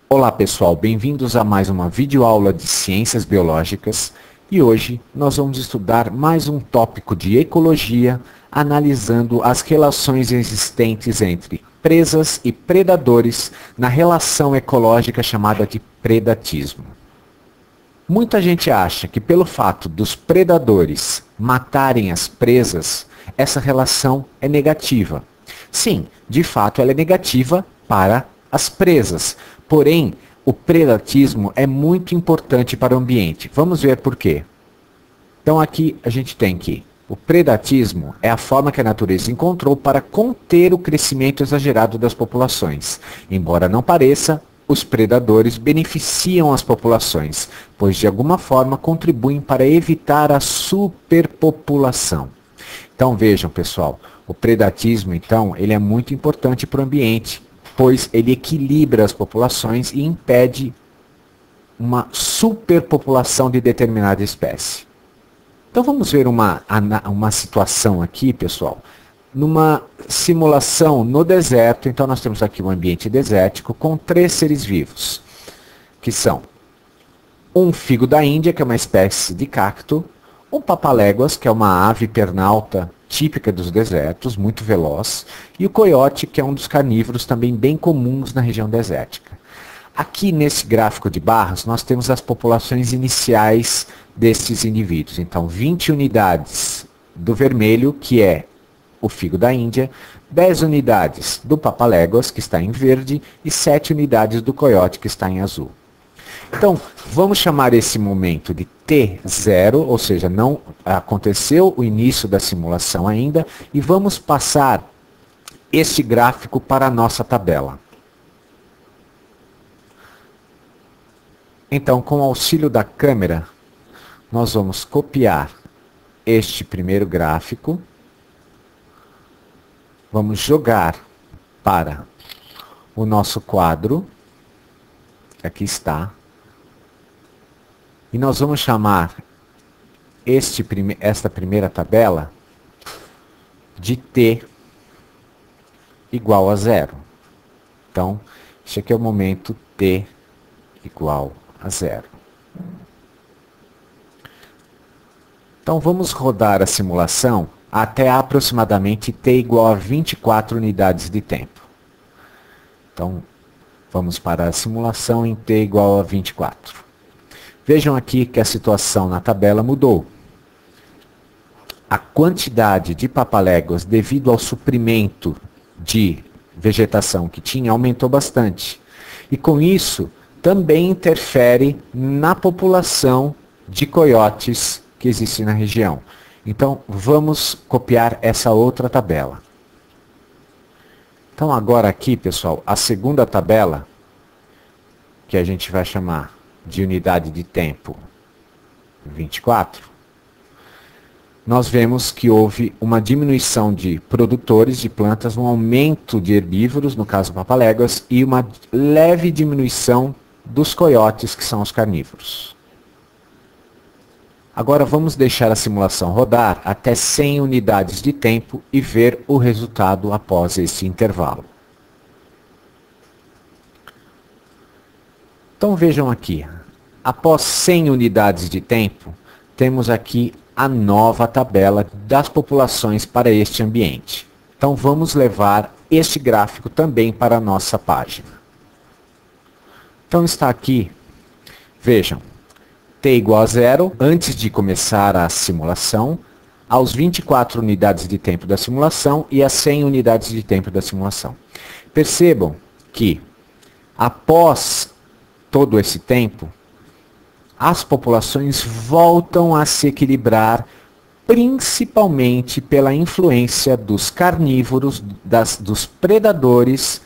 Olá pessoal, bem-vindos a mais uma videoaula de Ciências Biológicas e hoje nós vamos estudar mais um tópico de ecologia, analisando as relações existentes entre presas e predadores na relação ecológica chamada de predatismo. Muita gente acha que pelo fato dos predadores matarem as presas, essa relação é negativa. Sim, de fato ela é negativa para as presas. Porém, o predatismo é muito importante para o ambiente. Vamos ver por quê. Então aqui a gente tem que o predatismo é a forma que a natureza encontrou para conter o crescimento exagerado das populações. Embora não pareça, os predadores beneficiam as populações, pois de alguma forma contribuem para evitar a superpopulação. Então vejam, pessoal, o predatismo, então, ele é muito importante para o ambiente, pois ele equilibra as populações e impede uma superpopulação de determinada espécie. Então vamos ver uma situação aqui, pessoal, numa simulação no deserto. Então nós temos aqui um ambiente desértico com 3 seres vivos, que são um figo da Índia, que é uma espécie de cacto, um papaléguas, que é uma ave pernalta típica dos desertos, muito veloz, e o coiote, que é um dos carnívoros também bem comuns na região desértica. Aqui nesse gráfico de barras, nós temos as populações iniciais desses indivíduos. Então, 20 unidades do vermelho, que é o figo da Índia, 10 unidades do papaléguas, que está em verde, e 7 unidades do coiote, que está em azul. Então, vamos chamar esse momento de T0, ou seja, não aconteceu o início da simulação ainda, e vamos passar este gráfico para a nossa tabela. Então, com o auxílio da câmera, nós vamos copiar este primeiro gráfico, vamos jogar para o nosso quadro, que aqui está, e nós vamos chamar esta primeira tabela de T igual a 0. Então, este aqui é o momento T igual a 0. Então, vamos rodar a simulação até aproximadamente T igual a 24 unidades de tempo. Então, vamos para a simulação em T igual a 24. Vejam aqui que a situação na tabela mudou. A quantidade de papaléguas, devido ao suprimento de vegetação que tinha, aumentou bastante. E com isso, também interfere na população de coiotes que existe na região. Então, vamos copiar essa outra tabela. Então, agora aqui, pessoal, a segunda tabela, que a gente vai chamar de unidade de tempo 24, nós vemos que houve uma diminuição de produtores de plantas, um aumento de herbívoros, no caso papaléguas, e uma leve diminuição dos coiotes, que são os carnívoros. Agora vamos deixar a simulação rodar até 100 unidades de tempo e ver o resultado após esse intervalo. Então vejam aqui, após 100 unidades de tempo, temos aqui a nova tabela das populações para este ambiente. Então vamos levar este gráfico também para a nossa página. Então está aqui, vejam, T igual a 0, antes de começar a simulação, aos 24 unidades de tempo da simulação e às 100 unidades de tempo da simulação. Percebam que, após todo esse tempo, as populações voltam a se equilibrar, principalmente pela influência dos carnívoros, dos predadores,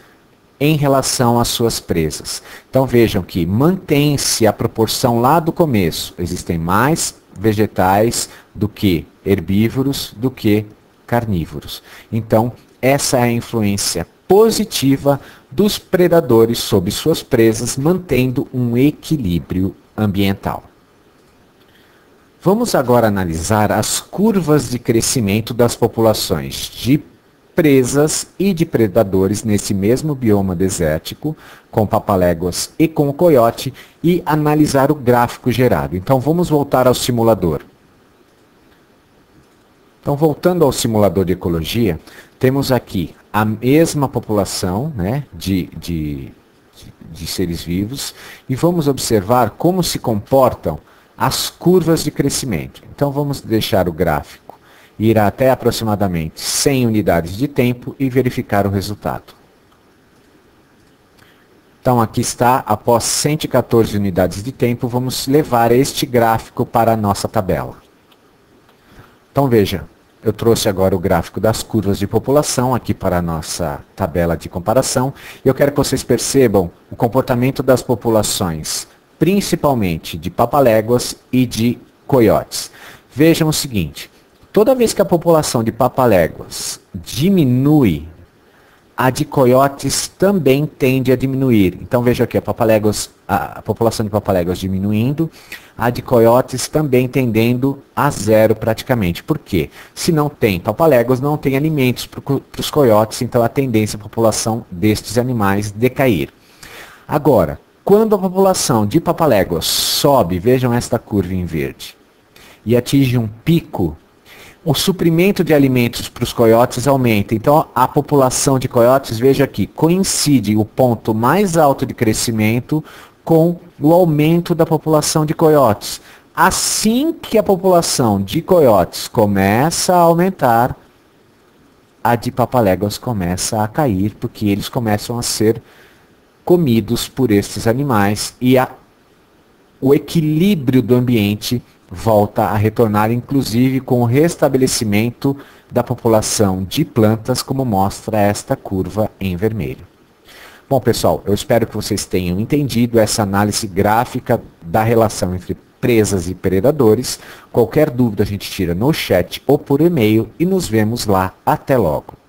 em relação às suas presas. Então vejam que mantém-se a proporção lá do começo. Existem mais vegetais do que herbívoros, do que carnívoros. Então, essa é a influência positiva dos predadores sobre suas presas, mantendo um equilíbrio ambiental. Vamos agora analisar as curvas de crescimento das populações de presas e de predadores nesse mesmo bioma desértico, com papaléguas e com o coiote, e analisar o gráfico gerado. Então vamos voltar ao simulador. Então, voltando ao simulador de ecologia, temos aqui a mesma população, né, de seres vivos, e vamos observar como se comportam as curvas de crescimento. Então vamos deixar o gráfico ir até aproximadamente 100 unidades de tempo e verificar o resultado. Então aqui está, após 114 unidades de tempo, vamos levar este gráfico para a nossa tabela. Então veja, eu trouxe agora o gráfico das curvas de população aqui para a nossa tabela de comparação. E eu quero que vocês percebam o comportamento das populações, principalmente de papaléguas e de coiotes. Vejam o seguinte, toda vez que a população de papaléguas diminui, a de coiotes também tende a diminuir. Então veja aqui, a população de papaléguas diminuindo, a de coiotes também tendendo a zero praticamente. Por quê? Se não tem papaléguas, não tem alimentos para os coiotes, então a tendência a população destes animais decair. Agora, quando a população de papaléguas sobe, vejam esta curva em verde, e atinge um pico, o suprimento de alimentos para os coiotes aumenta. Então a população de coiotes, veja aqui, coincide o ponto mais alto de crescimento com o aumento da população de coiotes. Assim que a população de coiotes começa a aumentar, a de papaléguas começa a cair, porque eles começam a ser comidos por estes animais e o equilíbrio do ambiente volta a retornar, inclusive com o restabelecimento da população de plantas, como mostra esta curva em vermelho. Bom, pessoal, eu espero que vocês tenham entendido essa análise gráfica da relação entre presas e predadores. Qualquer dúvida a gente tira no chat ou por e-mail e nos vemos lá. Até logo!